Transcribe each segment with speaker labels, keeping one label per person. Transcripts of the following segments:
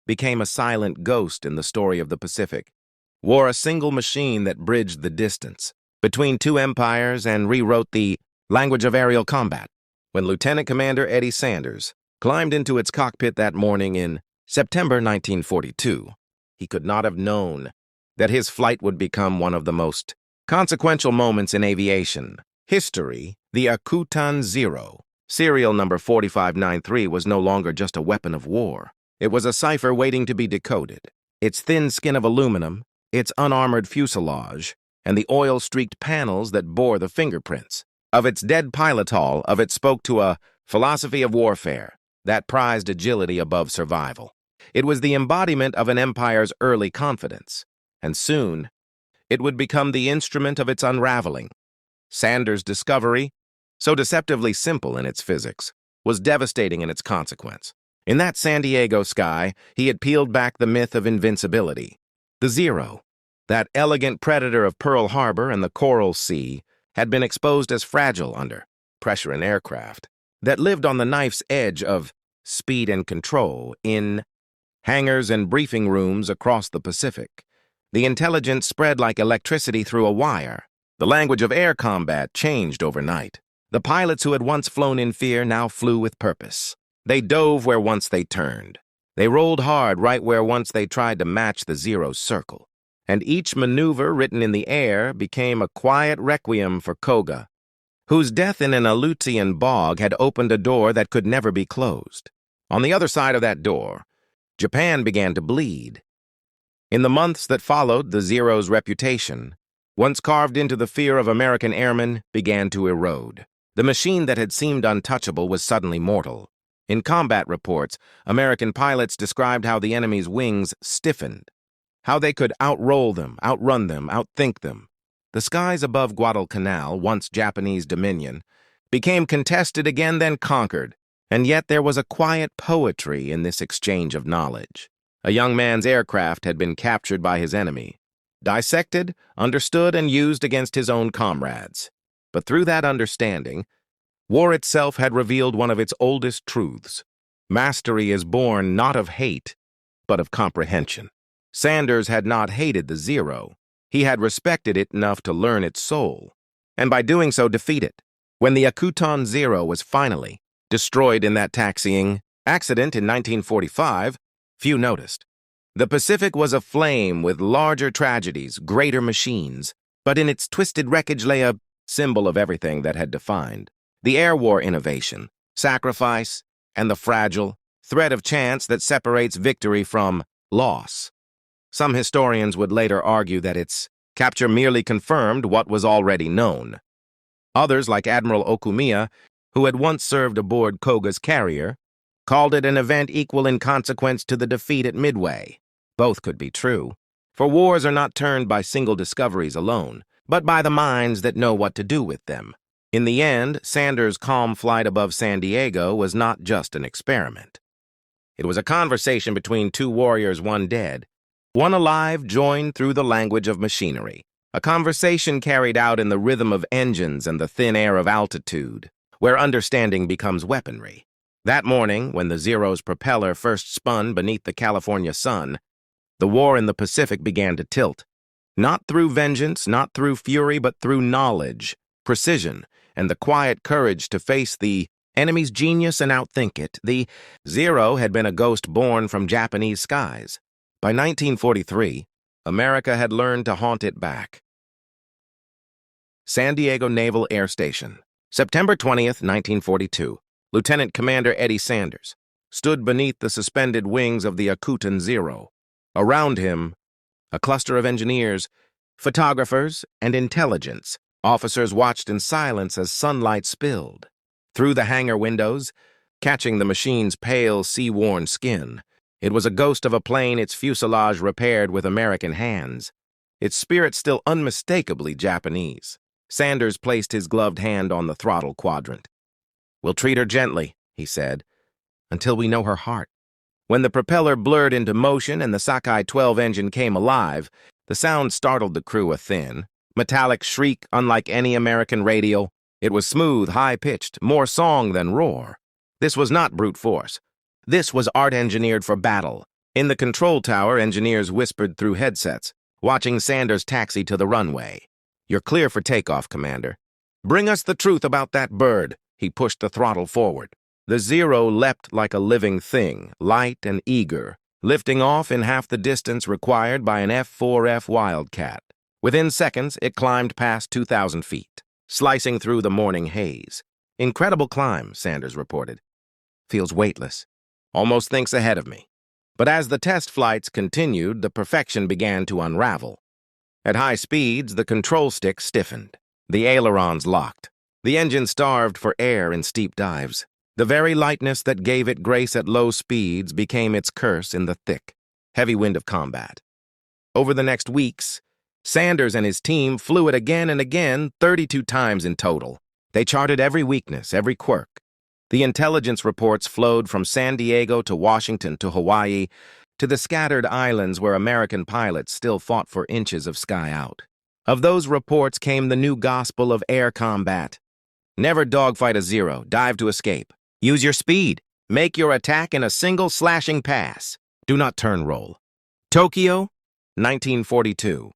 Speaker 1: became a silent ghost in the story of the Pacific, wore a single machine that bridged the distance between two empires and rewrote the language of aerial combat. When Lieutenant Commander Eddie Sanders climbed into its cockpit that morning in September 1942, he could not have known that his flight would become one of the most consequential moments in aviation history. The Akutan Zero, serial number 4593, was no longer just a weapon of war. It was a cipher waiting to be decoded. Its thin skin of aluminum, its unarmored fuselage, and the oil-streaked panels that bore the fingerprints of its dead pilot hull of it spoke to a philosophy of warfare that prized agility above survival. It was the embodiment of an empire's early confidence, and soon it would become the instrument of its unraveling. Sanders' discovery, so deceptively simple in its physics, was devastating in its consequence. In that San Diego sky, he had peeled back the myth of invincibility. The Zero, that elegant predator of Pearl Harbor and the Coral Sea, had been exposed as fragile under pressure in aircraft that lived on the knife's edge of speed and control in hangars and briefing rooms across the Pacific. The intelligence spread like electricity through a wire. The language of air combat changed overnight. The pilots who had once flown in fear now flew with purpose. They dove where once they turned. They rolled hard right where once they tried to match the Zero's circle. And each maneuver written in the air became a quiet requiem for Koga, whose death in an Aleutian bog had opened a door that could never be closed. On the other side of that door, Japan began to bleed. In the months that followed, the Zero's reputation, once carved into the fear of American airmen, began to erode. The machine that had seemed untouchable was suddenly mortal. In combat reports, American pilots described how the enemy's wings stiffened, how they could outroll them, outrun them, outthink them. The skies above Guadalcanal, once Japanese dominion, became contested again, then conquered, and yet there was a quiet poetry in this exchange of knowledge. A young man's aircraft had been captured by his enemy, dissected, understood, and used against his own comrades. But through that understanding, war itself had revealed one of its oldest truths. Mastery is born not of hate, but of comprehension. Sanders had not hated the Zero. He had respected it enough to learn its soul, and by doing so defeat it. When the Akutan Zero was finally destroyed in that taxiing accident in 1945, few noticed. The Pacific was aflame with larger tragedies, greater machines, but in its twisted wreckage lay a symbol of everything that had defined the air war innovation, sacrifice, and the fragile thread of chance that separates victory from loss. Some historians would later argue that its capture merely confirmed what was already known. Others, like Admiral Okumiya, who had once served aboard Koga's carrier, called it an event equal in consequence to the defeat at Midway. Both could be true, for wars are not turned by single discoveries alone, but by the minds that know what to do with them. In the end, Sanders' calm flight above San Diego was not just an experiment. It was a conversation between two warriors, one dead, one alive, joined through the language of machinery. A conversation carried out in the rhythm of engines and the thin air of altitude, where understanding becomes weaponry. That morning, when the Zero's propeller first spun beneath the California sun, the war in the Pacific began to tilt. Not through vengeance, not through fury, but through knowledge, precision, and the quiet courage to face the enemy's genius and outthink it. The Zero had been a ghost born from Japanese skies. By 1943, America had learned to haunt it back. San Diego Naval Air Station, September 20th, 1942. Lieutenant Commander Eddie Sanders stood beneath the suspended wings of the Akutan Zero. Around him, a cluster of engineers, photographers, and intelligence officers watched in silence as sunlight spilled through the hangar windows, catching the machine's pale, sea-worn skin. It was a ghost of a plane, its fuselage repaired with American hands, its spirit still unmistakably Japanese. Sanders placed his gloved hand on the throttle quadrant. "We'll treat her gently," he said, "until we know her heart." When the propeller blurred into motion and the Sakai 12 engine came alive, the sound startled the crew, a thin, metallic shriek unlike any American radio. It was smooth, high-pitched, more song than roar. This was not brute force. This was art engineered for battle, In the control tower, engineers whispered through headsets, watching Sanders taxi to the runway. "You're clear for takeoff, Commander." "Bring us the truth about that bird." He pushed the throttle forward. The Zero leapt like a living thing, light and eager, lifting off in half the distance required by an F-4F Wildcat. Within seconds, it climbed past 2,000 feet, slicing through the morning haze. "Incredible climb," Sanders reported. "Feels weightless. Almost thinks ahead of me." But as the test flights continued, the perfection began to unravel. At high speeds, the control stick stiffened. The ailerons locked. The engine starved for air in steep dives. The very lightness that gave it grace at low speeds became its curse in the thick, heavy wind of combat. Over the next weeks, Sanders and his team flew it again and again, 32 times in total. They charted every weakness, every quirk. The intelligence reports flowed from San Diego to Washington to Hawaii to the scattered islands where American pilots still fought for inches of sky out. Of those reports came the new gospel of air combat. Never dogfight a Zero, dive to escape. Use your speed. Make your attack in a single slashing pass. Do not turn roll. Tokyo, 1942.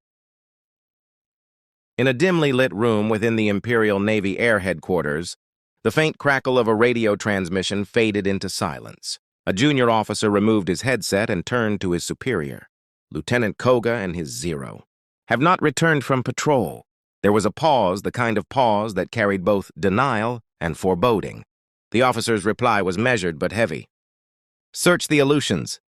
Speaker 1: In a dimly lit room within the Imperial Navy Air Headquarters, the faint crackle of a radio transmission faded into silence. A junior officer removed his headset and turned to his superior. Lieutenant Koga and his Zero have not returned from patrol. There was a pause, the kind of pause that carried both denial and foreboding. The officer's reply was measured but heavy. "Search the Aleutians.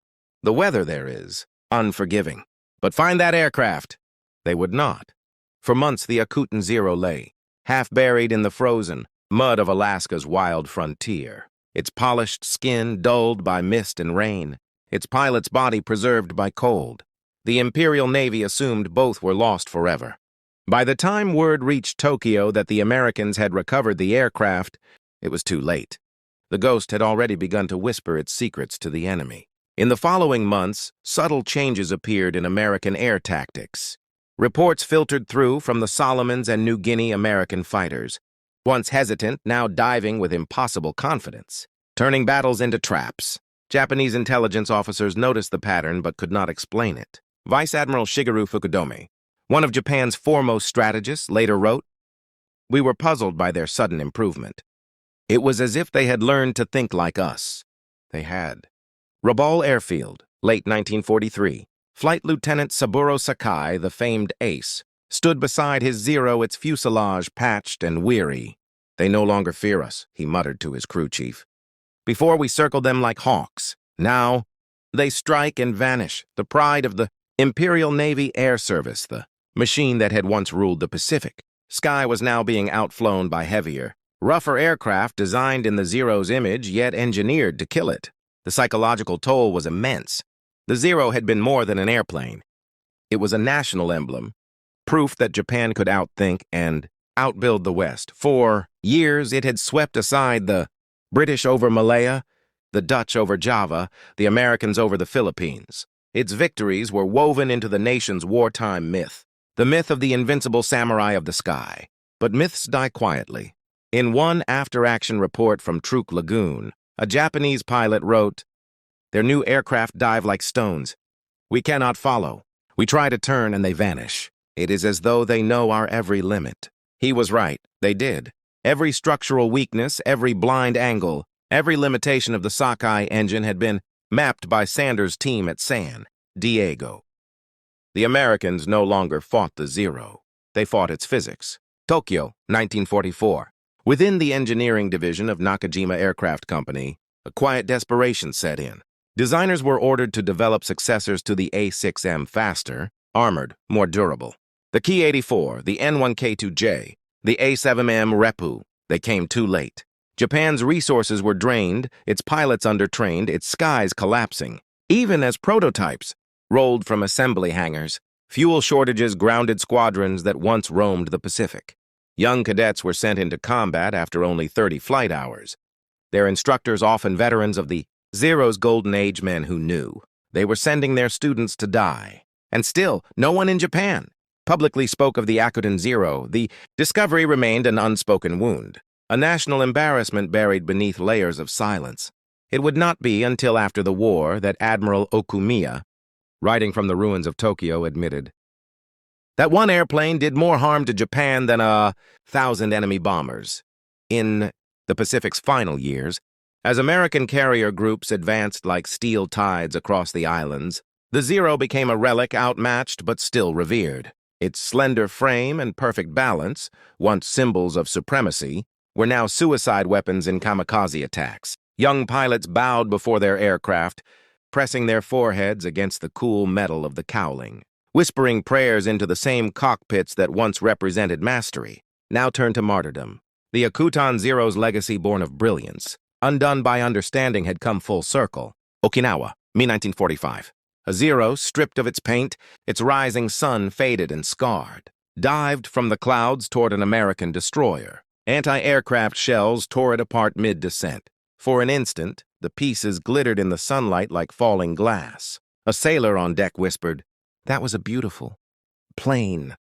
Speaker 1: The weather there is unforgiving. But find that aircraft." They would not. For months, the Akutan Zero lay, half buried in the frozen mud of Alaska's wild frontier, its polished skin dulled by mist and rain, its pilot's body preserved by cold. The Imperial Navy assumed both were lost forever. By the time word reached Tokyo that the Americans had recovered the aircraft, it was too late. The ghost had already begun to whisper its secrets to the enemy. In the following months, subtle changes appeared in American air tactics. Reports filtered through from the Solomons and New Guinea American fighters, once hesitant, now diving with impossible confidence, turning battles into traps. Japanese intelligence officers noticed the pattern but could not explain it. Vice Admiral Shigeru Fukudome, one of Japan's foremost strategists, later wrote, "We were puzzled by their sudden improvement. It was as if they had learned to think like us." They had. Rabaul Airfield, late 1943. Flight Lieutenant Saburo Sakai, the famed ace, stood beside his Zero, its fuselage patched and weary. "They no longer fear us," he muttered to his crew chief. "Before we circled them like hawks. Now, they strike and vanish, the pride of the Imperial Navy Air Service, the machine that had once ruled the Pacific. Sky was now being outflown by heavier, rougher aircraft designed in the Zero's image, yet engineered to kill it. The psychological toll was immense. The Zero had been more than an airplane. It was a national emblem, proof that Japan could outthink and outbuild the West. For years, it had swept aside the British over Malaya, the Dutch over Java, the Americans over the Philippines. Its victories were woven into the nation's wartime myth, the myth of the invincible samurai of the sky. But myths die quietly. In one after-action report from Truk Lagoon, a Japanese pilot wrote, "Their new aircraft dive like stones. We cannot follow. We try to turn and they vanish. It is as though they know our every limit." He was right. They did. Every structural weakness, every blind angle, every limitation of the Sakai engine had been mapped by Sanders' team at San Diego. The Americans no longer fought the Zero. They fought its physics. Tokyo, 1944. Within the engineering division of Nakajima Aircraft Company, a quiet desperation set in. Designers were ordered to develop successors to the A6M faster, armored, more durable. The Ki-84, the N1K2J, the A7M Repu, they came too late. Japan's resources were drained, its pilots undertrained, its skies collapsing. Even as prototypes rolled from assembly hangars, fuel shortages grounded squadrons that once roamed the Pacific. Young cadets were sent into combat after only 30 flight hours. Their instructors, often veterans of the Zero's golden age, men who knew. They were sending their students to die. And still, no one in Japan publicly spoke of the Akutan Zero. The discovery remained an unspoken wound, a national embarrassment buried beneath layers of silence. It would not be until after the war that Admiral Okumiya, writing from the ruins of Tokyo, admitted that one airplane did more harm to Japan than 1,000 enemy bombers. In the Pacific's final years, as American carrier groups advanced like steel tides across the islands, the Zero became a relic outmatched but still revered. Its slender frame and perfect balance, once symbols of supremacy, were now suicide weapons in kamikaze attacks. Young pilots bowed before their aircraft, pressing their foreheads against the cool metal of the cowling, whispering prayers into the same cockpits that once represented mastery, now turned to martyrdom. The Akutan Zero's legacy born of brilliance, undone by understanding, had come full circle. Okinawa, May 1945. A Zero, stripped of its paint, its rising sun faded and scarred, dived from the clouds toward an American destroyer. Anti-aircraft shells tore it apart mid-descent. For an instant, the pieces glittered in the sunlight like falling glass. A sailor on deck whispered, "That was a beautiful plane."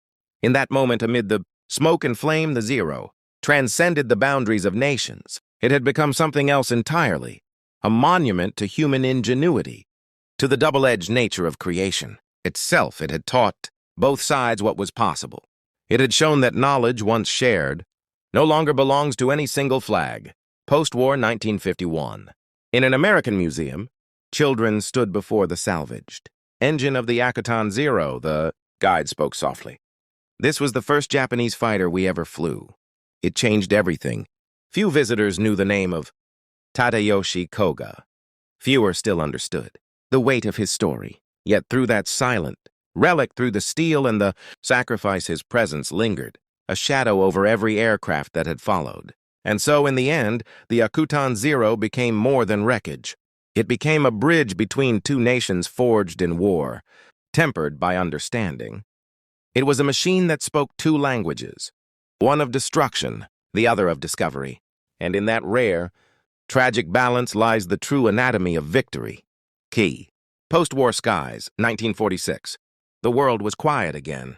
Speaker 1: In that moment, amid the smoke and flame, the Zero transcended the boundaries of nations. It had become something else entirely, a monument to human ingenuity, to the double-edged nature of creation. Itself, it had taught both sides what was possible. It had shown that knowledge, once shared, no longer belongs to any single flag. Post-war 1951. In an American museum, children stood before the salvaged engine of the Akutan Zero. The guide spoke softly. "This was the first Japanese fighter we ever flew. It changed everything." Few visitors knew the name of Tadayoshi Koga. Fewer still understood the weight of his story. Yet through that silent relic, through the steel and the sacrifice, his presence lingered, a shadow over every aircraft that had followed. And so, in the end, the Akutan Zero became more than wreckage. It became a bridge between two nations forged in war, tempered by understanding. It was a machine that spoke two languages, one of destruction, the other of discovery. And in that rare, tragic balance lies the true anatomy of victory. Key. Post-war skies, 1946. The world was quiet again.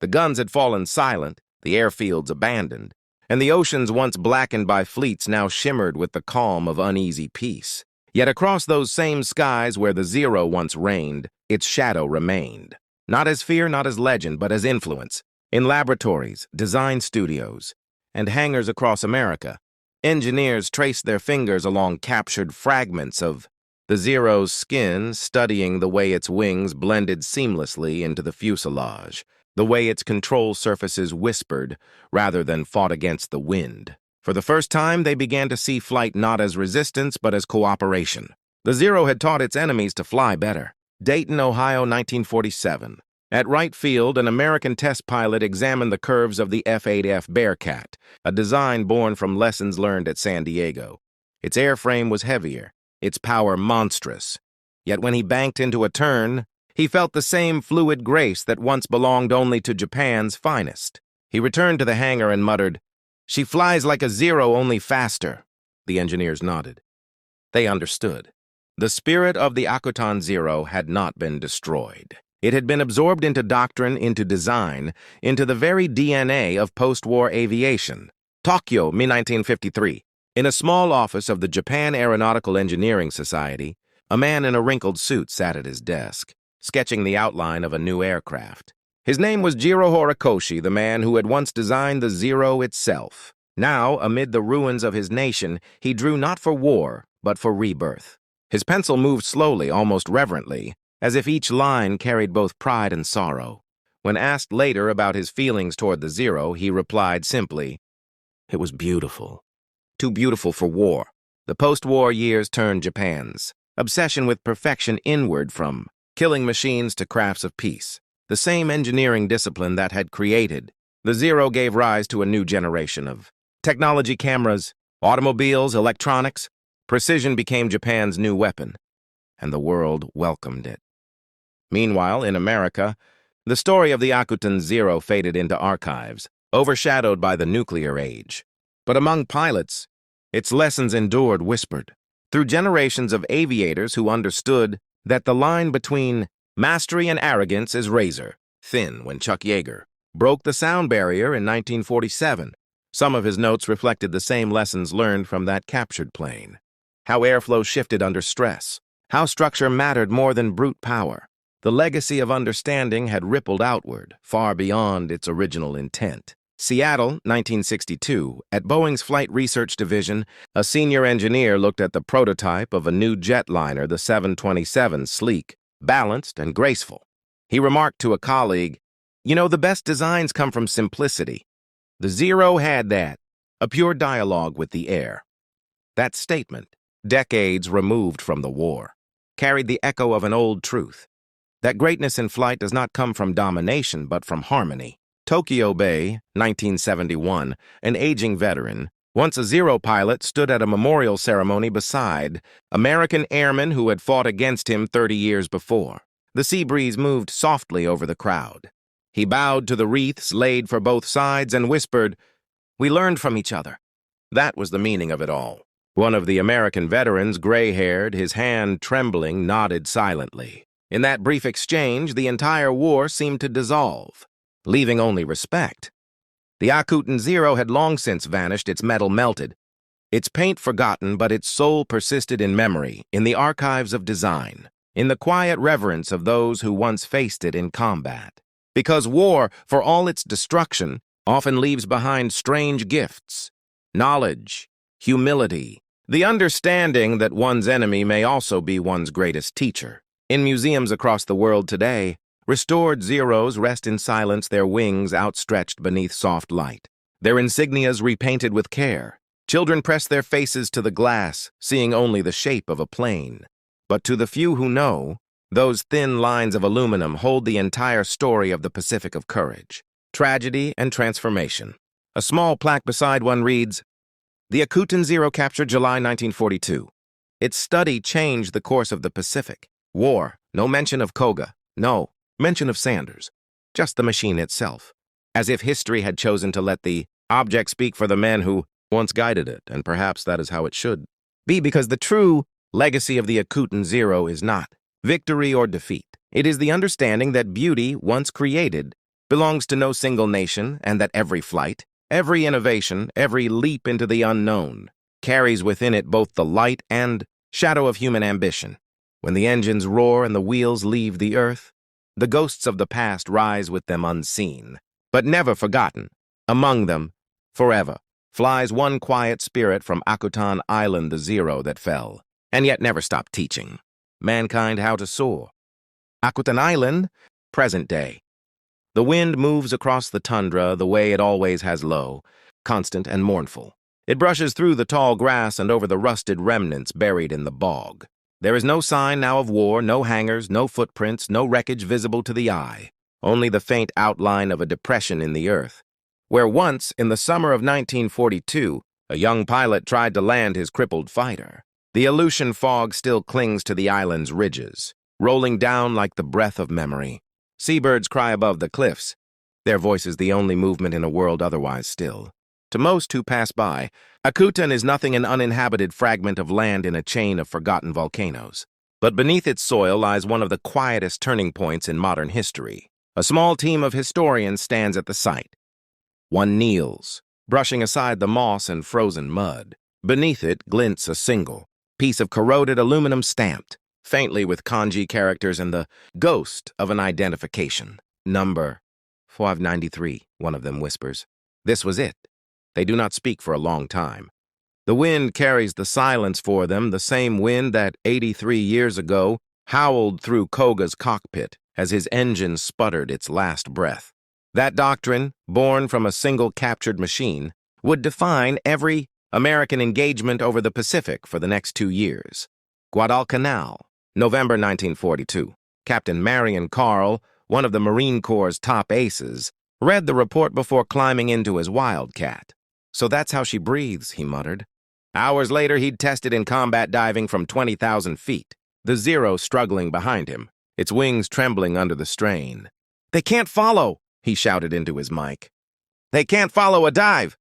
Speaker 1: The guns had fallen silent, the airfields abandoned, and the oceans once blackened by fleets now shimmered with the calm of uneasy peace. Yet across those same skies where the Zero once reigned, its shadow remained. Not as fear, not as legend, but as influence. In laboratories, design studios, and hangars across America, engineers traced their fingers along captured fragments of the Zero's skin, studying the way its wings blended seamlessly into the fuselage, the way its control surfaces whispered rather than fought against the wind. For the first time, they began to see flight not as resistance, but as cooperation. The Zero had taught its enemies to fly better. Dayton, Ohio, 1947. At Wright Field, an American test pilot examined the curves of the F-8F Bearcat, a design born from lessons learned at San Diego. Its airframe was heavier, its power monstrous. Yet when he banked into a turn, he felt the same fluid grace that once belonged only to Japan's finest. He returned to the hangar and muttered, "She flies like a Zero, only faster." The engineers nodded. They understood. The spirit of the Akutan Zero had not been destroyed. It had been absorbed into doctrine, into design, into the very DNA of post-war aviation. Tokyo, May 1953. In a small office of the Japan Aeronautical Engineering Society, a man in a wrinkled suit sat at his desk, sketching the outline of a new aircraft. His name was Jiro Horikoshi, the man who had once designed the Zero itself. Now, amid the ruins of his nation, he drew not for war, but for rebirth. His pencil moved slowly, almost reverently, as if each line carried both pride and sorrow. When asked later about his feelings toward the Zero, he replied simply, "It was beautiful. Too beautiful for war." The post-war years turned Japan's obsession with perfection inward, from killing machines to crafts of peace. The same engineering discipline that had created the Zero gave rise to a new generation of technology. Cameras, automobiles, electronics. Precision became Japan's new weapon, and the world welcomed it. Meanwhile, in America, the story of the Akutan Zero faded into archives, overshadowed by the nuclear age. But among pilots, its lessons endured whispered, through generations of aviators who understood that the line between mastery and arrogance is razor thin. When Chuck Yeager broke the sound barrier in 1947, some of his notes reflected the same lessons learned from that captured plane. how airflow shifted under stress, how structure mattered more than brute power. The legacy of understanding had rippled outward, far beyond its original intent. Seattle, 1962, at Boeing's Flight Research Division, a senior engineer looked at the prototype of a new jetliner, the 727, sleek, balanced, and graceful. He remarked to a colleague, "You know, the best designs come from simplicity. The Zero had that, a pure dialogue with the air." That statement, decades removed from the war, carried the echo of an old truth, that greatness in flight does not come from domination but from harmony. Tokyo Bay, 1971, an aging veteran, once a Zero pilot, stood at a memorial ceremony beside American airmen who had fought against him 30 years before. The sea breeze moved softly over the crowd. He bowed to the wreaths laid for both sides and whispered, "We learned from each other." That was the meaning of it all. One of the American veterans, gray-haired, his hand trembling, nodded silently. In that brief exchange, the entire war seemed to dissolve, leaving only respect. The Akutan Zero had long since vanished, its metal melted, its paint forgotten, but its soul persisted in memory, in the archives of design, in the quiet reverence of those who once faced it in combat. Because war, for all its destruction, often leaves behind strange gifts: knowledge, humility, the understanding that one's enemy may also be one's greatest teacher. In museums across the world today, restored Zeros rest in silence, their wings outstretched beneath soft light, their insignias repainted with care. Children press their faces to the glass, seeing only the shape of a plane. But to the few who know, those thin lines of aluminum hold the entire story of the Pacific of courage, tragedy, and transformation. A small plaque beside one reads, "The Akutan Zero captured July 1942. Its study changed the course of the Pacific. War, no mention of Koga, no mention of Sanders, just the machine itself, as if history had chosen to let the object speak for the men who once guided it, and perhaps that is how it should be, because the true legacy of the Akutan Zero is not victory or defeat. It is the understanding that beauty, once created, belongs to no single nation, and that every flight, every innovation, every leap into the unknown carries within it both the light and shadow of human ambition. When the engines roar and the wheels leave the earth, the ghosts of the past rise with them unseen, but never forgotten. Among them, forever, flies one quiet spirit from Akutan Island, the Zero that fell, and yet never stopped teaching mankind how to soar. Akutan Island, present day. The wind moves across the tundra the way it always has, low, constant, and mournful. It brushes through the tall grass and over the rusted remnants buried in the bog. There is no sign now of war, no hangars, no footprints, no wreckage visible to the eye, only the faint outline of a depression in the earth, where once, in the summer of 1942, a young pilot tried to land his crippled fighter. The Aleutian fog still clings to the island's ridges, rolling down like the breath of memory. Seabirds cry above the cliffs, their voices the only movement in a world otherwise still. To most who pass by, Akutan is nothing an uninhabited fragment of land in a chain of forgotten volcanoes. But beneath its soil lies one of the quietest turning points in modern history. A small team of historians stands at the site. One kneels, brushing aside the moss and frozen mud. Beneath it glints a single piece of corroded aluminum stamped, faintly with kanji characters and the ghost of an identification. "Number 593, one of them whispers. This was it. They do not speak for a long time. The wind carries the silence for them, the same wind that 83 years ago howled through Koga's cockpit as his engine sputtered its last breath. That doctrine, born from a single captured machine, would define every American engagement over the Pacific for the next 2 years. Guadalcanal, November 1942. Captain Marion Carl, one of the Marine Corps' top aces, read the report before climbing into his Wildcat. "So that's how she breathes," he muttered. Hours later, he'd tested in combat diving from 20,000 feet, the Zero struggling behind him, its wings trembling under the strain. "They can't follow," he shouted into his mic. "They can't follow a dive."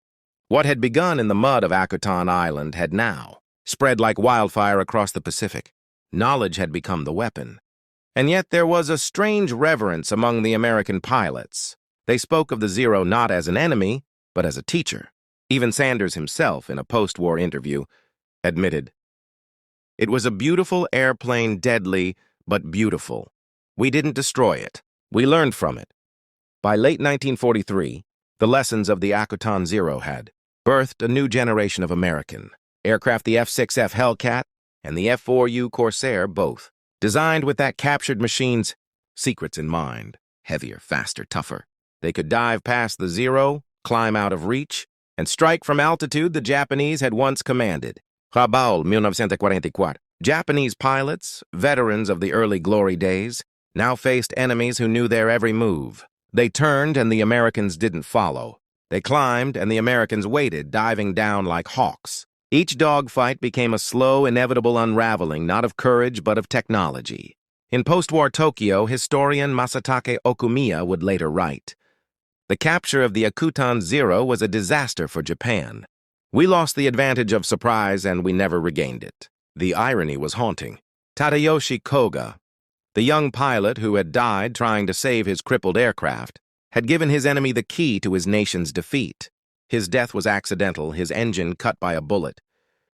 Speaker 1: What had begun in the mud of Akutan Island had now spread like wildfire across the Pacific. Knowledge had become the weapon. And yet there was a strange reverence among the American pilots. They spoke of the Zero not as an enemy, but as a teacher. Even Sanders himself, in a post-war interview, admitted, It was a beautiful airplane, deadly, but beautiful. We didn't destroy it. We learned from it. By late 1943, the lessons of the Akutan Zero had birthed a new generation of American aircraft, the F-6F Hellcat and the F-4U Corsair, both designed with that captured machine's secrets in mind. Heavier, faster, tougher. They could dive past the Zero, climb out of reach, and strike from altitude the Japanese had once commanded. Rabaul, 1944. Japanese pilots, veterans of the early glory days, now faced enemies who knew their every move. They turned and the Americans didn't follow. They climbed and the Americans waited, diving down like hawks. Each dogfight became a slow, inevitable unraveling, not of courage but of technology. In post-war Tokyo, historian Masatake Okumiya would later write, "The capture of the Akutan Zero was a disaster for Japan. We lost the advantage of surprise and we never regained it." The irony was haunting. Tadayoshi Koga, the young pilot who had died trying to save his crippled aircraft, had given his enemy the key to his nation's defeat. His death was accidental, his engine cut by a bullet.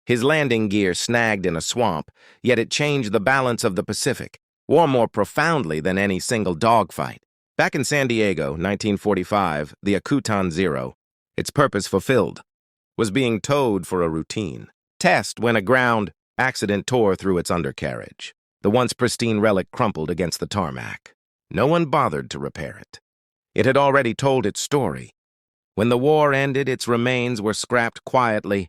Speaker 1: His landing gear snagged in a swamp, yet it changed the balance of the Pacific, war more profoundly than any single dogfight. Back in San Diego, 1945, the Akutan Zero, its purpose fulfilled, was being towed for a routine test when a ground accident tore through its undercarriage. The once pristine relic crumpled against the tarmac. No one bothered to repair it. It had already told its story. When the war ended, its remains were scrapped quietly,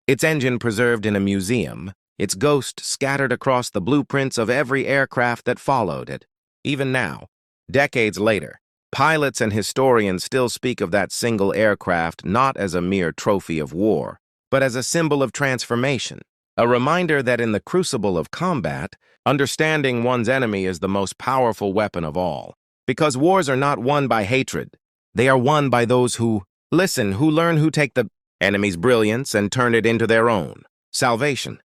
Speaker 1: its engine preserved in a museum, its ghost scattered across the blueprints of every aircraft that followed it. Even now, decades later, pilots and historians still speak of that single aircraft not as a mere trophy of war, but as a symbol of transformation, a reminder that in the crucible of combat, understanding one's enemy is the most powerful weapon of all. Because wars are not won by hatred. They are won by those who listen, who learn, who take the enemy's brilliance and turn it into their own. Salvation.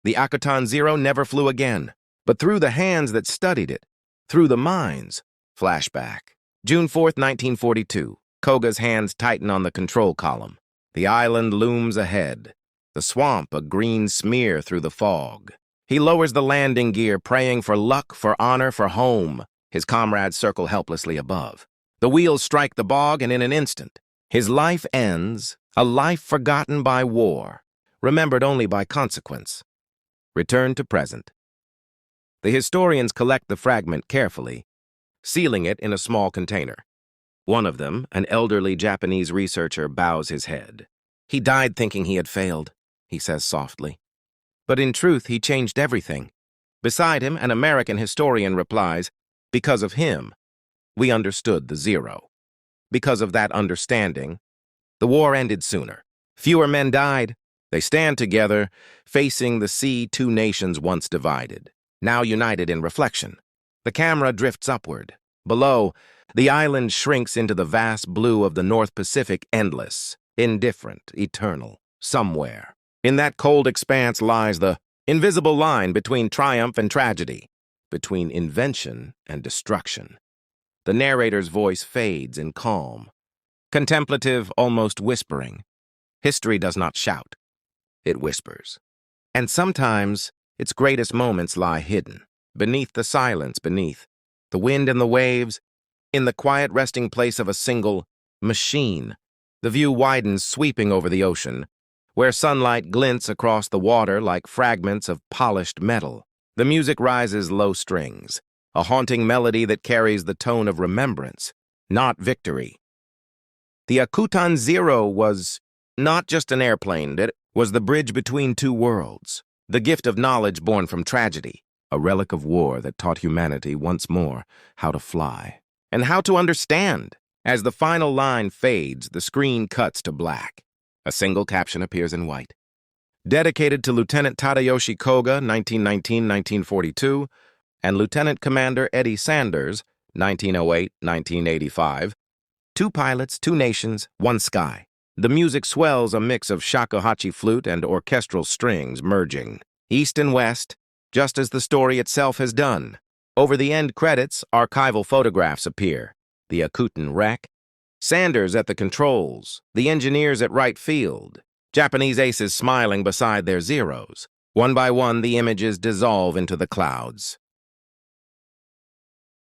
Speaker 1: The Akutan Zero never flew again, but through the hands that studied it, through the minds. Flashback. June 4th, 1942. Koga's hands tighten on the control column. The island looms ahead. The swamp a green smear through the fog. He lowers the landing gear, praying for luck, for honor, for home. His comrades circle helplessly above. The wheels strike the bog, and in an instant, his life ends, a life forgotten by war, remembered only by consequence. Return to present. The historians collect the fragment carefully, sealing it in a small container. One of them, an elderly Japanese researcher, bows his head. "He died thinking he had failed," he says softly. But in truth, he changed everything. Beside him, an American historian replies, "Because of him, we understood the Zero. Because of that understanding, the war ended sooner. Fewer men died. They stand together, facing the sea two nations once divided, now united in reflection. The camera drifts upward. Below, the island shrinks into the vast blue of the North Pacific, endless, indifferent, eternal, somewhere. In that cold expanse lies the invisible line between triumph and tragedy, between invention and destruction. The narrator's voice fades in calm, contemplative, almost whispering. History does not shout. It whispers. And sometimes its greatest moments lie hidden, beneath the silence, beneath the wind and the waves, in the quiet resting place of a single machine. The view widens, sweeping over the ocean, where sunlight glints across the water like fragments of polished metal. The music rises low strings, a haunting melody that carries the tone of remembrance, not victory. The Akutan Zero was not just an airplane, it was the bridge between two worlds, the gift of knowledge born from tragedy, a relic of war that taught humanity once more how to fly and how to understand. As the final line fades, the screen cuts to black. A single caption appears in white. Dedicated to Lieutenant Tadayoshi Koga, 1919-1942, and Lieutenant Commander Eddie Sanders, 1908-1985. Two pilots, two nations, one sky. The music swells, a mix of shakuhachi flute and orchestral strings merging, east and west, just as the story itself has done. Over the end credits, archival photographs appear. The Akutan wreck, Sanders at the controls, the engineers at Wright Field, Japanese aces smiling beside their Zeros. One by one, the images dissolve into the clouds.